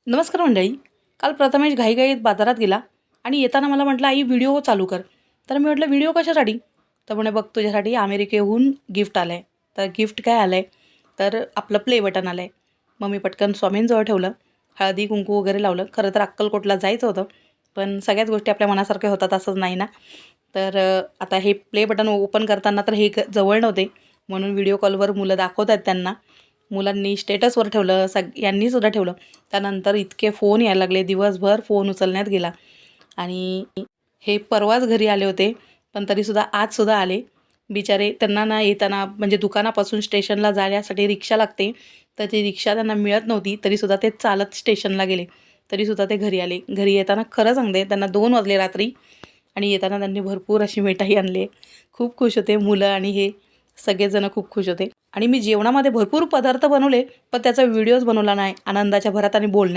नमस्कार मंडळी. काल प्रथमेश घाईघाईत बाजारात गेला आणि येताना मला म्हटलं, आई व्हिडिओ चालू कर. तर मी म्हटलं, व्हिडिओ कशासाठी? तर म्हणे, बघ तुझ्यासाठी अमेरिकेहून गिफ्ट आलं आहे. तर गिफ्ट काय आलं आहे? तर आपलं प्ले बटन आलं आहे. मग मी पटकन स्वामींजवळ ठेवलं, हळदी कुंकू वगैरे लावलं. खरं तर अक्कलकोटला जायचं होतं, पण सगळ्याच गोष्टी आपल्या मनासारख्या होतात असंच नाही ना. तर आता हे प्ले बटन ओपन करताना तर हे जवळ नव्हते, म्हणून व्हिडिओ कॉलवर मुलं दाखवत आहेत त्यांना. मुलांनी स्टेटसवर ठेवलं, यांनीसुद्धा ठेवलं. त्यानंतर इतके फोन यायला लागले, दिवसभर फोन उचलण्यात गेला. आणि हे परवाच घरी आले होते, पण तरीसुद्धा आजसुद्धा आले. बिचारे, त्यांना ना येताना म्हणजे दुकानापासून स्टेशनला जाण्यासाठी रिक्षा लागते, तर ती रिक्षा त्यांना मिळत नव्हती. तरीसुद्धा ते चालत स्टेशनला गेले, तरीसुद्धा ते घरी आले. घरी येताना खरं सांगते त्यांना 2 वाजले रात्री, आणि येताना त्यांनी भरपूर अशी मिठाई आणली. खूप खुश होते मुलं आणि हे सगळेजण खूप खुश होते. आणि मी जेवणामध्ये भरपूर पदार्थ बनवले, पण त्याचा व्हिडिओज बनवला नाही आनंदाच्या भरात आणि बोलण्यात.